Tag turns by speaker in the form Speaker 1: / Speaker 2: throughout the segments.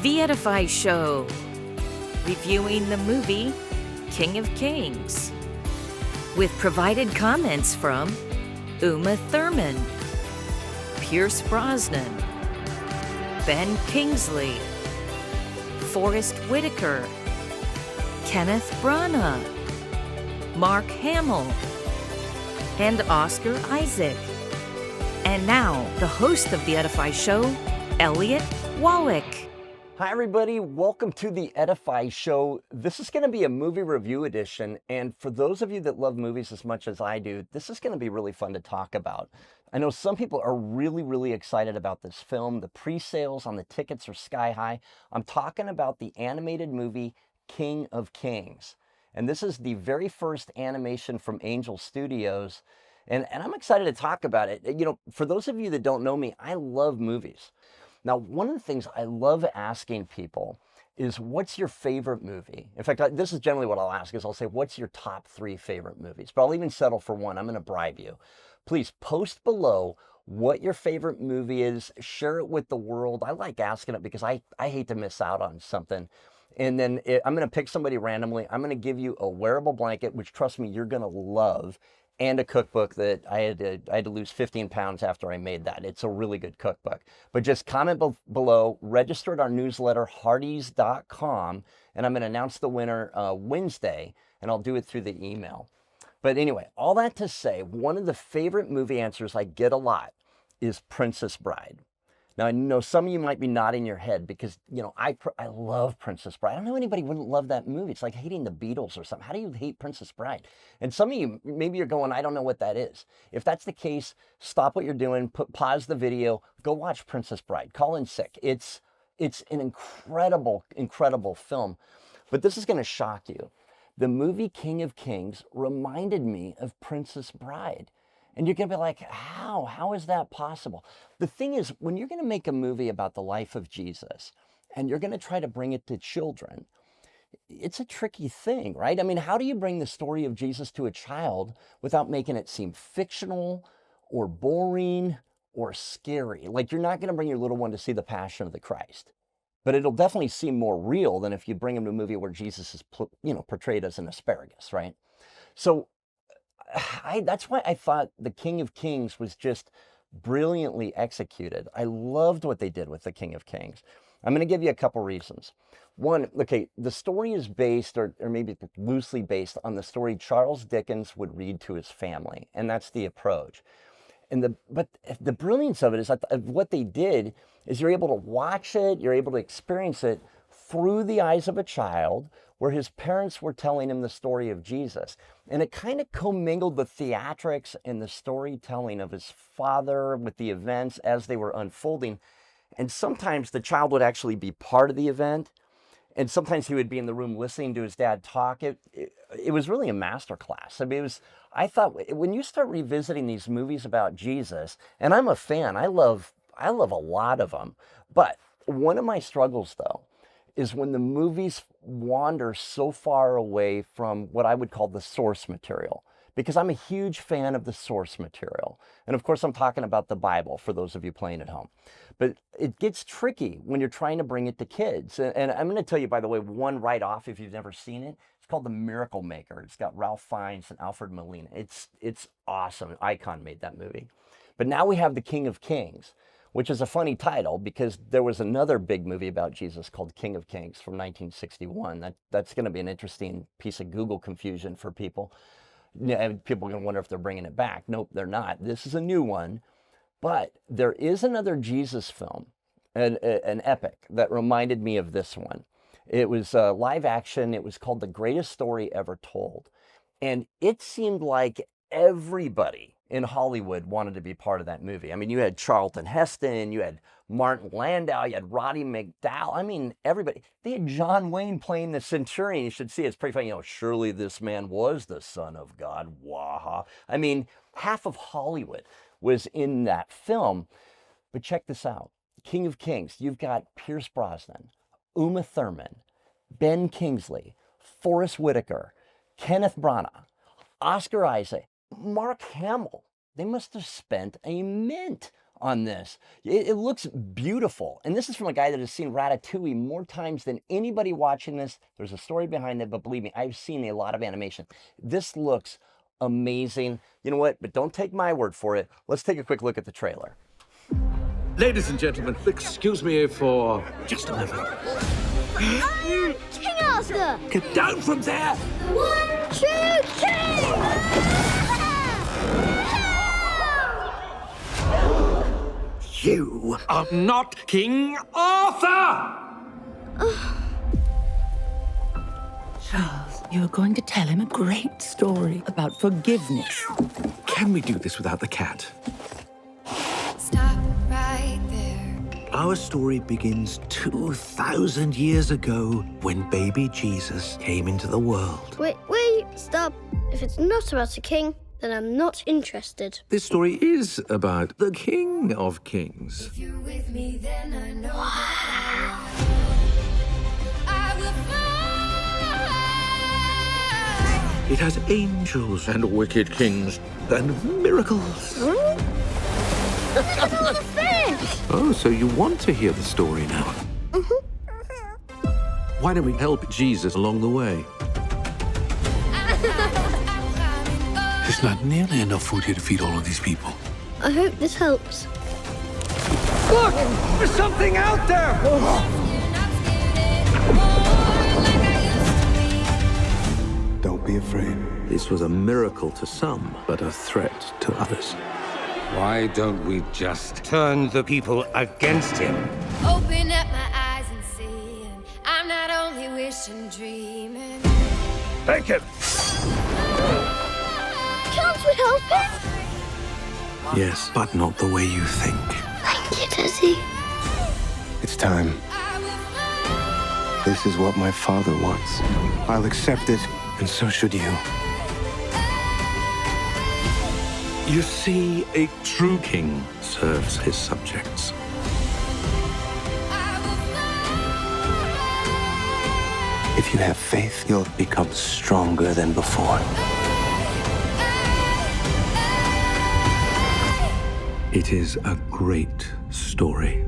Speaker 1: The Edify Show, reviewing the movie King of Kings, with provided comments from Uma Thurman, Brosnan, Ben Kingsley, Whitaker, Kenneth Branagh, Mark Hamill, and Oscar Isaac. And now, the host of The Edify Show, Elliott.
Speaker 2: Hi everybody, welcome to the Edify Show. This is going to be a movie review edition, and for those of you that love movies as much as I do, this is going to be really fun to talk about. I know some people are really excited about this film. The pre-sales on the tickets are sky high. I'm talking about the animated movie King of Kings, and this is the very first animation from Angel Studios, and I'm excited to talk about it. You know, for those of you that don't know me, I love movies. Now, one of the things I love asking people is, what's your favorite movie? In fact, this is generally what I'll ask, is I'll say, what's your top 3 favorite movies? But I'll even settle for one. I'm going to bribe you. Please post below what your favorite movie is. Share it with the world. I like asking it because I hate to miss out on something. And then I'm going to pick somebody randomly. I'm going to give you a wearable blanket, which, trust me, you're going to love, and a cookbook that I had to lose 15 pounds after I made that. It's a really good cookbook. But just comment below, register at our newsletter, hearties.com, and I'm going to announce the winner Wednesday, and I'll do it through the email. But anyway, all that to say, one of the favorite movie answers I get a lot is Princess Bride. Now, I know some of you might be nodding your head because, you know, I love Princess Bride. I don't know anybody who wouldn't love that movie. It's like hating the Beatles or something. How do you hate Princess Bride? And some of you, maybe you're going, I don't know what that is. If that's the case, stop what you're doing, pause the video, go watch Princess Bride. Call in sick. It's an incredible film. But this is going to shock you. The movie King of Kings reminded me of Princess Bride. And you're going to be like, how? How is that possible? The thing is, when you're going to make a movie about the life of Jesus and you're going to try to bring it to children, it's a tricky thing, right? I mean, how do you bring the story of Jesus to a child without making it seem fictional or boring or scary? Like, you're not going to bring your little one to see the Passion of the Christ, but it'll definitely seem more real than if you bring him to a movie where Jesus is, portrayed as an asparagus, right? So that's why I thought The King of Kings was just brilliantly executed. I loved what they did with The King of Kings. I'm going to give you a couple reasons. One, okay, the story is based, or maybe loosely based, on the story Charles Dickens would read to his family, and that's the approach. But the brilliance of it is that what they did is you're able to watch it, you're able to experience it through the eyes of a child, where his parents were telling him the story of Jesus. And it kind of commingled the theatrics and the storytelling of his father with the events as they were unfolding. And sometimes the child would actually be part of the event, and sometimes he would be in the room listening to his dad talk. It was really a masterclass. I mean, I thought, when you start revisiting these movies about Jesus, and I'm a fan, I love a lot of them, but one of my struggles, though, is when the movies wander so far away from what I would call the source material, because I'm a huge fan of the source material. And of course, I'm talking about the Bible for those of you playing at home. But it gets tricky when you're trying to bring it to kids. And I'm going to tell you, by the way, one right off, if you've never seen it. It's called The Miracle Maker. It's got Ralph Fiennes and Alfred Molina. It's awesome. Icon made that movie. But now we have The King of Kings, which is a funny title because there was another big movie about Jesus called King of Kings from 1961. That's going to be an interesting piece of Google confusion for people. People are going to wonder if they're bringing it back. Nope, they're not. This is a new one. But there is another Jesus film, an epic, that reminded me of this one. It was live action. It was called The Greatest Story Ever Told. And it seemed like everybody in Hollywood wanted to be part of that movie. I mean, you had Charlton Heston, you had Martin Landau, you had Roddy McDowall. I mean, everybody. They had John Wayne playing the centurion. You should see it. It's pretty funny. Surely this man was the Son of God. Waha. I mean, half of Hollywood was in that film. But check this out. King of Kings. You've got Brosnan, Uma Thurman, Ben Kingsley, Whitaker, Kenneth Branagh, Oscar Isaac, Mark Hamill. They must have spent a mint on this. It looks beautiful. And this is from a guy that has seen Ratatouille more times than anybody watching this. There's a story behind it, but believe me, I've seen a lot of animation. This looks amazing. You know what? But don't take my word for it. Let's take a quick look at the trailer.
Speaker 3: Ladies and gentlemen, excuse me for just a moment.
Speaker 4: King Arthur!
Speaker 3: Get down from there!
Speaker 4: 1, 2, 3!
Speaker 3: You are not King Arthur!
Speaker 5: Charles, you're going to tell him a great story about forgiveness.
Speaker 3: Can we do this without the cat?
Speaker 6: Stop right there.
Speaker 3: Our story begins 2,000 years ago when baby Jesus came into the world.
Speaker 4: Wait, stop. If it's not about a king, then I'm not interested.
Speaker 3: This story is about the King of Kings.
Speaker 6: If you're with me, then I know that I will fly.
Speaker 3: It has angels and wicked kings and miracles.
Speaker 4: Look at all the fish!
Speaker 3: Oh, so you want to hear the story now? Why don't we help Jesus along the way?
Speaker 7: There's not nearly enough food here to feed all of these people.
Speaker 4: I hope this helps.
Speaker 3: Look! There's something out there!
Speaker 7: Don't be afraid.
Speaker 3: This was a miracle to some, but a threat to others.
Speaker 8: Why don't we just turn the people against him?
Speaker 6: Open up my eyes and see, and I'm not only wishing, dreaming.
Speaker 3: Take him!
Speaker 4: Can't we help him?
Speaker 3: Yes, but not the way you think.
Speaker 4: Thank you, Daddy.
Speaker 7: It's time. This is what my father wants. I'll accept it, and so should you.
Speaker 3: You see, a true king serves his subjects.
Speaker 7: If you have faith, you'll become stronger than before.
Speaker 3: It is a great story.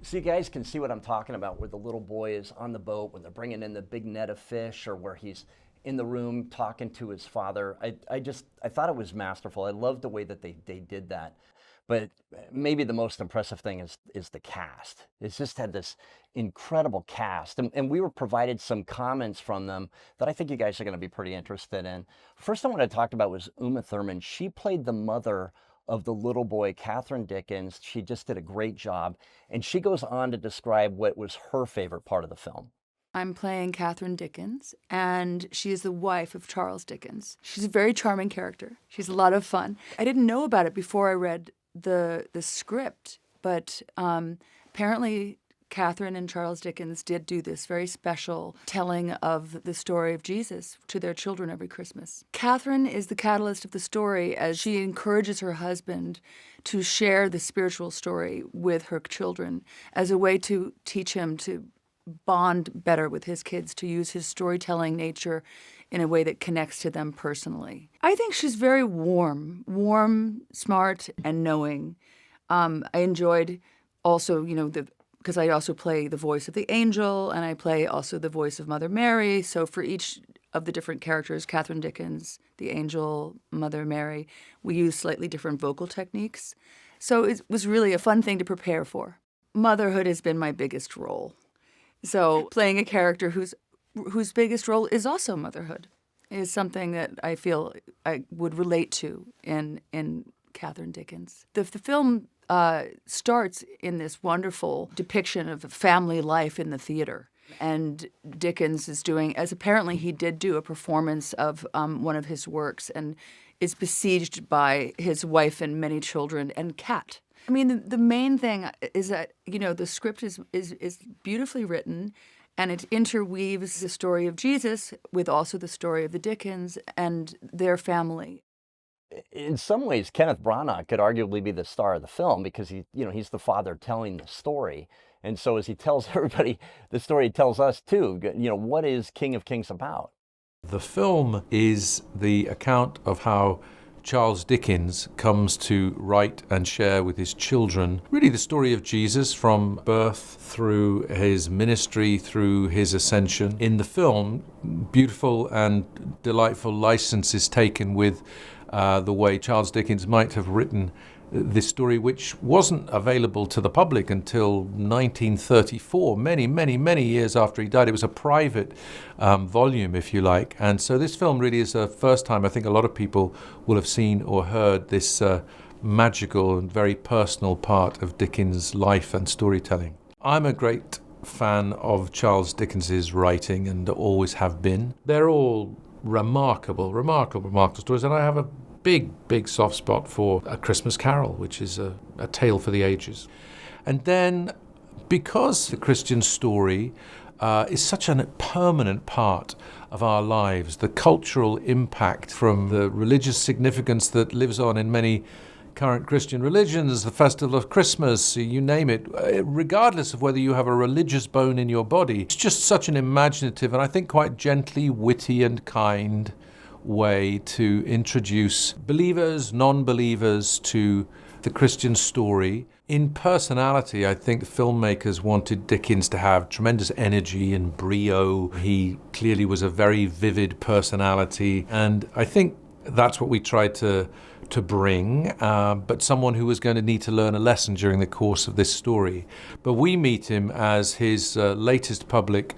Speaker 2: So you guys can see what I'm talking about, where the little boy is on the boat, when they're bringing in the big net of fish, or where he's in the room talking to his father. I thought it was masterful. I love the way that they did that. But maybe the most impressive thing is the cast. It's just had this incredible cast. And we were provided some comments from them that I think you guys are going to be pretty interested in. First one I talked about was Uma Thurman. She played the mother of the little boy, Catherine Dickens. She just did a great job. And she goes on to describe what was her favorite part of the film.
Speaker 9: I'm playing Catherine Dickens, and she is the wife of Charles Dickens. She's a very charming character. She's a lot of fun. I didn't know about it before I read the script, but apparently Catherine and Charles Dickens did do this very special telling of the story of Jesus to their children every Christmas. Catherine is the catalyst of the story as she encourages her husband to share the spiritual story with her children as a way to teach him to bond better with his kids, to use his storytelling nature in a way that connects to them personally. I think she's very warm, smart, and knowing. I enjoyed also, because I also play the voice of the angel, and I play also the voice of Mother Mary. So for each of the different characters, Catherine Dickens, the angel, Mother Mary, we use slightly different vocal techniques. So it was really a fun thing to prepare for. Motherhood has been my biggest role. So playing a character whose biggest role is also motherhood is something that I feel I would relate to in Catherine Dickens. The film starts in this wonderful depiction of family life in the theater. And Dickens is doing, as apparently he did do a performance of one of his works, and is besieged by his wife and many children and cat. I mean, the main thing is that, the script is beautifully written, and it interweaves the story of Jesus with also the story of the Dickens and their family.
Speaker 2: In some ways, Kenneth Branagh could arguably be the star of the film because he's the father telling the story. And so as he tells everybody the story, he tells us too, what is King of Kings about?
Speaker 10: The film is the account of how Charles Dickens comes to write and share with his children really the story of Jesus from birth through his ministry, through his ascension. In the film, beautiful and delightful license is taken with the way Charles Dickens might have written this story, which wasn't available to the public until 1934, many years after he died. It was a private volume, if you like. And so this film really is the first time I think a lot of people will have seen or heard this magical and very personal part of Dickens' life and storytelling. I'm a great fan of Charles Dickens's writing and always have been. They're all remarkable stories, and I have a big soft spot for A Christmas Carol, which is a tale for the ages. And then, because the Christian story is such a permanent part of our lives, the cultural impact from the religious significance that lives on in many current Christian religions, the festival of Christmas, you name it, regardless of whether you have a religious bone in your body, it's just such an imaginative and I think quite gently witty and kind way to introduce believers, non-believers to the Christian story. In personality, I think filmmakers wanted Dickens to have tremendous energy and brio. He clearly was a very vivid personality, and I think that's what we tried to bring, but someone who was going to need to learn a lesson during the course of this story. But we meet him as his latest public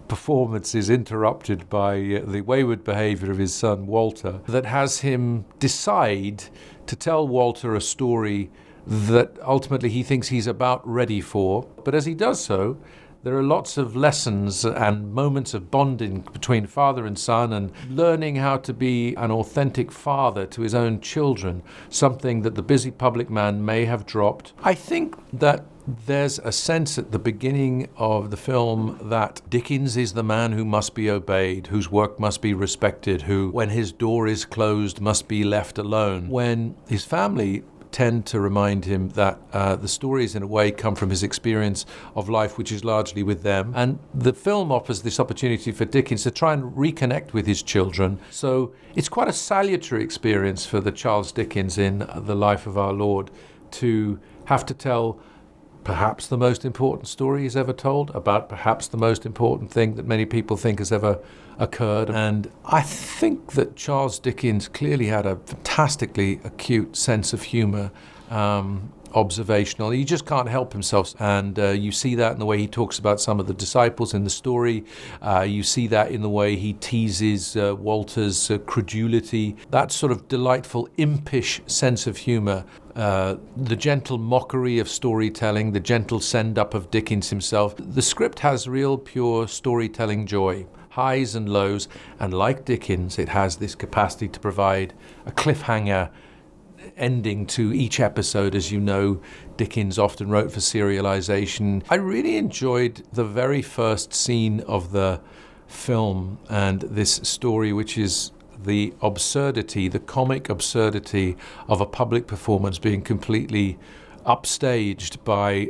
Speaker 10: performance is interrupted by the wayward behavior of his son Walter, that has him decide to tell Walter a story that ultimately he thinks he's about ready for. But as he does so, there are lots of lessons and moments of bonding between father and son and learning how to be an authentic father to his own children, something that the busy public man may have dropped. I think that there's a sense at the beginning of the film that Dickens is the man who must be obeyed, whose work must be respected, who, when his door is closed, must be left alone. When his family tend to remind him that the stories, in a way, come from his experience of life, which is largely with them. And the film offers this opportunity for Dickens to try and reconnect with his children. So it's quite a salutary experience for the Charles Dickens in The Life of Our Lord to have to tell perhaps the most important story he's ever told, about perhaps the most important thing that many people think has ever occurred. And I think that Charles Dickens clearly had a fantastically acute sense of humor, observational. He just can't help himself. And you see that in the way he talks about some of the disciples in the story. You see that in the way he teases Walter's credulity. That sort of delightful, impish sense of humor. The gentle mockery of storytelling, the gentle send-up of Dickens himself. The script has real, pure storytelling joy, highs and lows, and like Dickens, it has this capacity to provide a cliffhanger ending to each episode. As you know, Dickens often wrote for serialization. I really enjoyed the very first scene of the film and this story, which is the absurdity, the comic absurdity of a public performance being completely upstaged by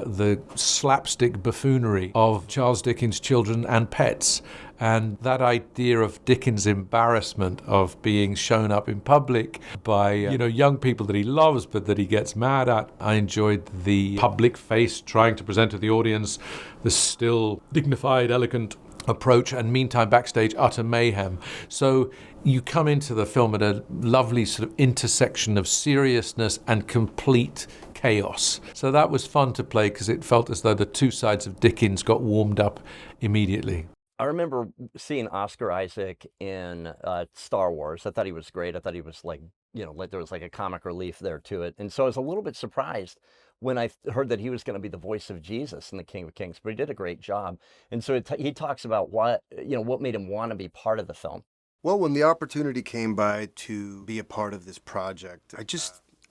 Speaker 10: the slapstick buffoonery of Charles Dickens' children and pets. And that idea of Dickens' embarrassment of being shown up in public by young people that he loves but that he gets mad at. I enjoyed the public face trying to present to the audience the still dignified, elegant approach, and meantime backstage utter mayhem. So you come into the film at a lovely sort of intersection of seriousness and complete chaos. So that was fun to play because it felt as though the two sides of Dickens got warmed up immediately.
Speaker 2: I remember seeing Oscar Isaac in Star Wars. I thought he was great. I thought he was like there was like a comic relief there to it. And so I was a little bit surprised when I heard that he was going to be the voice of Jesus in The King of Kings, but he did a great job. And so he talks about what made him want to be part of the film.
Speaker 11: Well, when the opportunity came by to be a part of this project,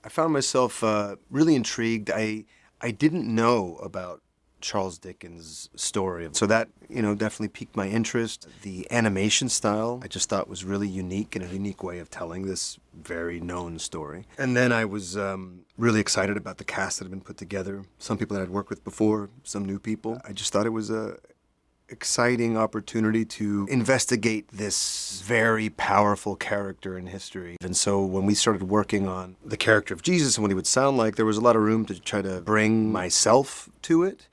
Speaker 11: I found myself really intrigued. I didn't know about Charles Dickens' story. So that, definitely piqued my interest. The animation style, I just thought was really unique and a unique way of telling this very known story. And then I was really excited about the cast that had been put together. Some people that I'd worked with before, some new people. I just thought it was exciting opportunity to investigate this very powerful character in history. And so when we started working on the character of Jesus and what he would sound like, there was a lot of room to try to bring myself to it.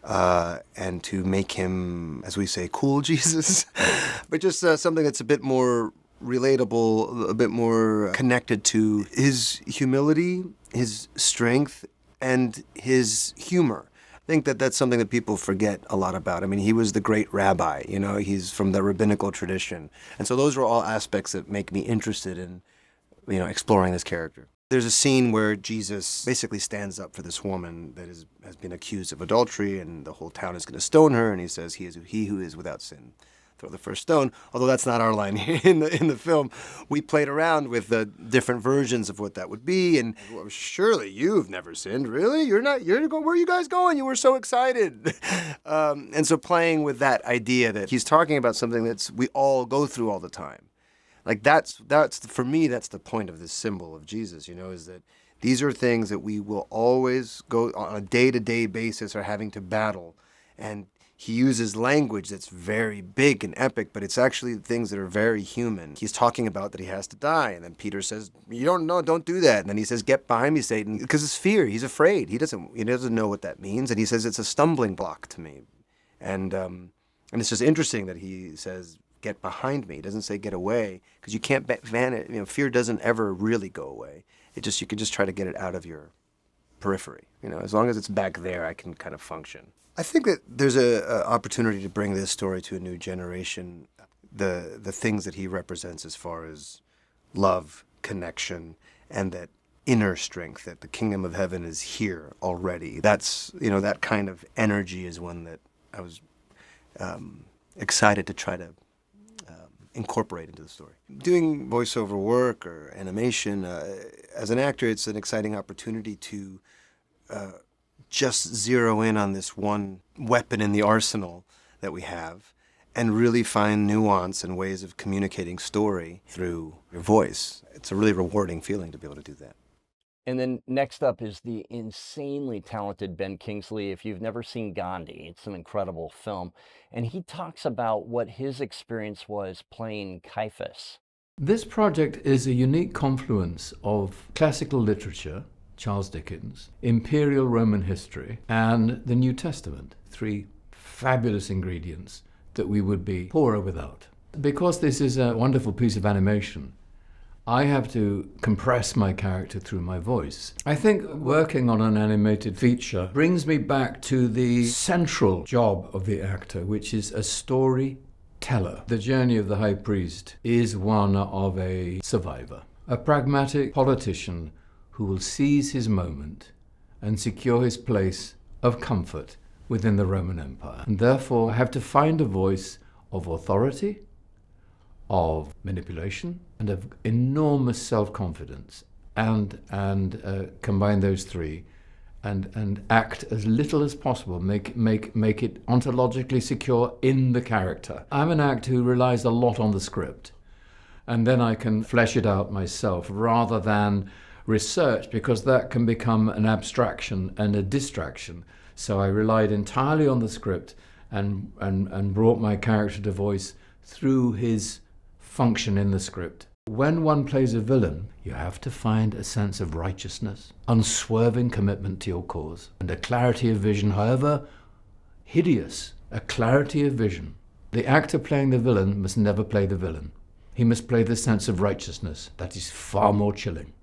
Speaker 11: And to make him, as we say, cool Jesus, but just something that's a bit more relatable, a bit more connected to his humility, his strength, and his humor. I think that that's something that people forget a lot about. I mean, he was the great rabbi, you know, he's from the rabbinical tradition. And so those are all aspects that make me interested in, you know, exploring this character. There's a scene where Jesus basically stands up for this woman that has been accused of adultery, and the whole town is going to stone her, and he says, he who is without sin, throw the first stone. Although that's not our line in the film. We played around with the different versions of what that would be, and well, surely you've never sinned, really? You're going, where are you guys going? You were so excited. And so playing with that idea that he's talking about something that's we all go through all the time. Like that's for me, that's the point of this symbol of Jesus, you know, is that these are things that we will always go on a day-to-day basis are having to battle. And he uses language that's very big and epic, but it's actually things that are very human. He's talking about that he has to die. And then Peter says, don't do that. And then he says, get behind me, Satan, because it's fear. He's afraid. He doesn't know what that means. And he says, it's a stumbling block to me. And it's just interesting that he says, get behind me. It doesn't say get away, because you can't ban it. You know, fear doesn't ever really go away. You can just try to get it out of your periphery. You know, as long as it's back there, I can kind of function. I think that there's a opportunity to bring this story to a new generation. The things that he represents as far as love, connection, and that inner strength, that the kingdom of heaven is here already. That's, you know, that kind of energy is one that I was excited to try to incorporate into the story. Doing voiceover work or animation, as an actor, it's an exciting opportunity to just zero in on this one weapon in the arsenal that we have and really find nuance and ways of communicating story through your voice. It's a really rewarding feeling to be able to do that.
Speaker 2: And then next up is the insanely talented Ben Kingsley. If you've never seen Gandhi, it's an incredible film. And he talks about what his experience was playing Caiaphas.
Speaker 10: This project is a unique confluence of classical literature, Charles Dickens, imperial Roman history, and the New Testament. 3 fabulous ingredients that we would be poorer without. Because this is a wonderful piece of animation, I have to compress my character through my voice. I think working on an animated feature brings me back to the central job of the actor, which is a storyteller. The journey of the high priest is one of a survivor, a pragmatic politician who will seize his moment and secure his place of comfort within the Roman Empire. And therefore, I have to find a voice of authority, of manipulation, and of enormous self-confidence, and combine those 3 and act as little as possible, make it ontologically secure in the character. I'm an actor who relies a lot on the script, and then I can flesh it out myself rather than research, because that can become an abstraction and a distraction. So I relied entirely on the script and brought my character to voice through his function in the script. When one plays a villain, you have to find a sense of righteousness, unswerving commitment to your cause, and a clarity of vision, however hideous, a clarity of vision. The actor playing the villain must never play the villain. He must play the sense of righteousness. That is far more chilling.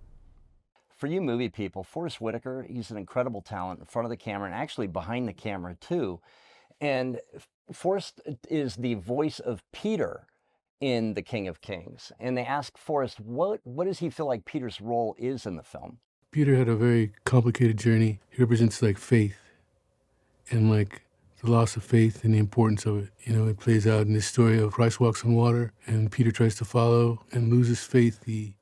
Speaker 2: For you movie people, Forest Whitaker, he's an incredible talent in front of the camera and actually behind the camera too. And Forrest is the voice of Peter in The King of Kings. And they ask Forrest, what does he feel like Peter's role is in the film?
Speaker 12: Peter had a very complicated journey. He represents like faith and like the loss of faith and the importance of it. You know, it plays out in this story of Christ walks on water and Peter tries to follow and loses faith. He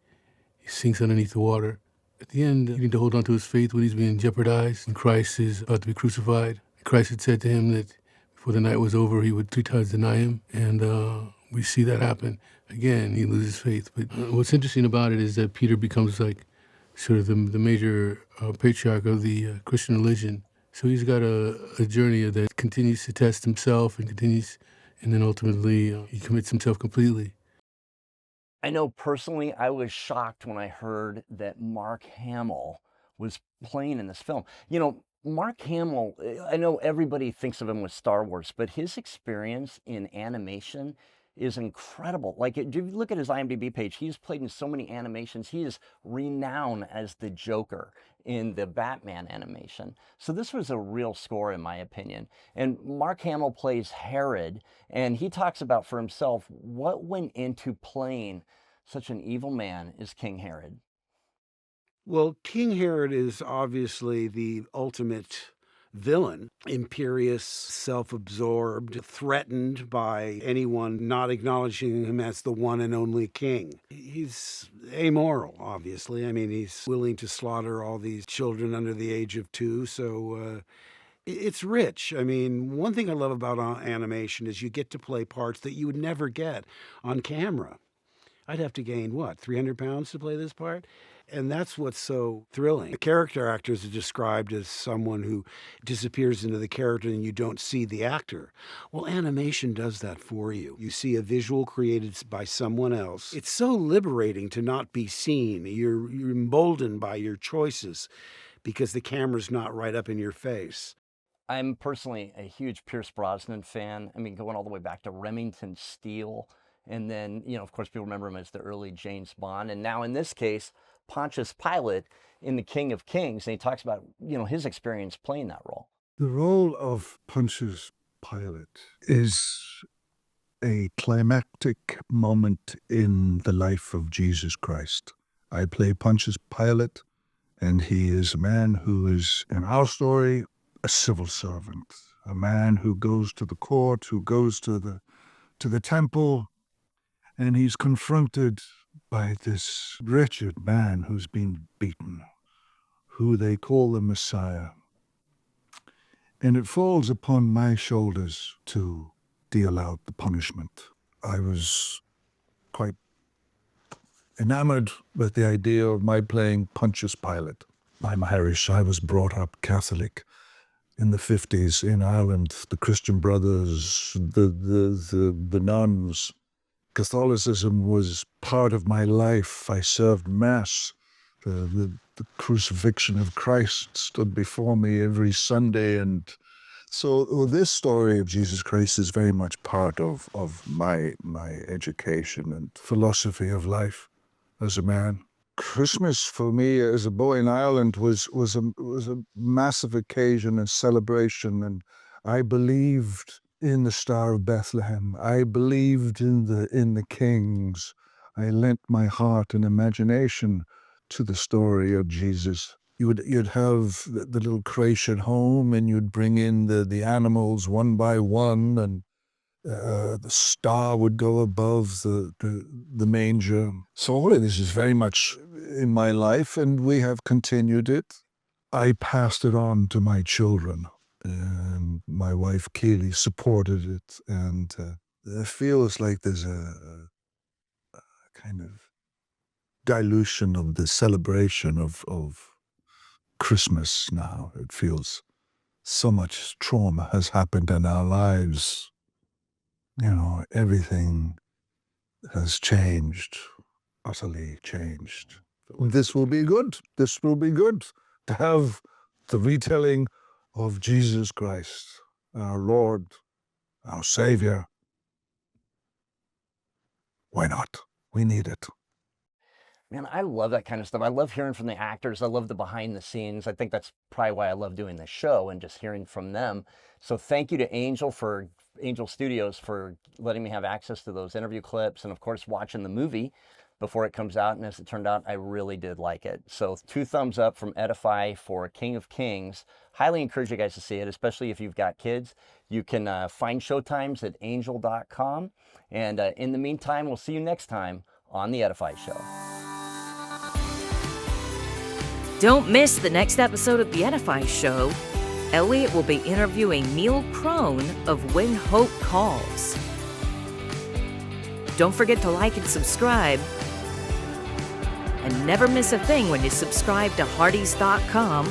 Speaker 12: sinks underneath the water. At the end, you need to hold on to his faith when he's being jeopardized and Christ is about to be crucified. Christ had said to him that before the night was over, he would 3 times deny him. And we see that happen. Again, he loses faith. But what's interesting about it is that Peter becomes like sort of the major patriarch of the Christian religion. So he's got a journey that continues to test himself and then ultimately he commits himself completely.
Speaker 2: I know personally, I was shocked when I heard that Mark Hamill was playing in this film. You know, Mark Hamill, I know everybody thinks of him with Star Wars, but his experience in animation is incredible. Like, if you look at his IMDb page, he's played in so many animations. He is renowned as the Joker in the Batman animation. So this was a real score, in my opinion. And Mark Hamill plays Herod, and he talks about for himself what went into playing such an evil man as King Herod.
Speaker 13: Well, King Herod is obviously the ultimate villain, imperious, self-absorbed, threatened by anyone not acknowledging him as the one and only king. He's amoral, obviously. I mean, he's willing to slaughter all these children under the age of 2, so it's rich. I mean, one thing I love about animation is you get to play parts that you would never get on camera. I'd have to gain, 300 pounds to play this part? And that's what's so thrilling. The character actors are described as someone who disappears into the character and you don't see the actor. Well, animation does that for you. You see a visual created by someone else. It's so liberating to not be seen. You're emboldened by your choices because the camera's not right up in your face.
Speaker 2: I'm personally a huge Pierce Brosnan fan. I mean, going all the way back to Remington Steele. And then, you know, of course, people remember him as the early James Bond. And now in this case, Pontius Pilate in The King of Kings. And he talks about, you know, his experience playing that role.
Speaker 14: The role of Pontius Pilate is a climactic moment in the life of Jesus Christ. I play Pontius Pilate, and he is a man who is, in our story, a civil servant, a man who goes to the court, who goes to the temple, and he's confronted by this wretched man who's been beaten, who they call the Messiah. And it falls upon my shoulders to deal out the punishment. I was quite enamored with the idea of my playing Pontius Pilate. I'm Irish. I was brought up Catholic. In the 50s in Ireland, the Christian Brothers, the nuns, Catholicism was part of my life. I served Mass. The crucifixion of Christ stood before me every Sunday. And so this story of Jesus Christ is very much part of my education and philosophy of life as a man. Christmas for me as a boy in Ireland was a massive occasion and celebration, and I believed in the Star of Bethlehem. I believed in the kings. I lent my heart and imagination to the story of Jesus. You'd have the little creche at home, and you'd bring in the animals one by one, and the star would go above the manger. So all of this is very much in my life, and we have continued it. I passed it on to my children, and my wife Keely supported it, and it feels like there's a kind of dilution of the celebration of Christmas now. It feels so much trauma has happened in our lives. You know, everything has changed, utterly changed. This will be good. This will be good to have the retelling of Jesus Christ, our Lord, our Savior. Why not? We need it.
Speaker 2: Man, I love that kind of stuff. I love hearing from the actors. I love the behind the scenes. I think that's probably why I love doing this show and just hearing from them. So thank you to Angel Studios for letting me have access to those interview clips, and of course watching the movie before it comes out. And as it turned out, I really did like it. So 2 thumbs up from Edify for King of Kings. Highly encourage you guys to see it, especially if you've got kids. You can find showtimes at angel.com. And in the meantime, we'll see you next time on The Edify Show.
Speaker 1: Don't miss the next episode of The Edify Show. Elliott will be interviewing Neil Crone of When Hope Calls. Don't forget to like and subscribe. And never miss a thing when you subscribe to hearties.com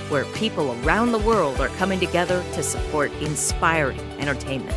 Speaker 1: where people around the world are coming together to support inspiring entertainment.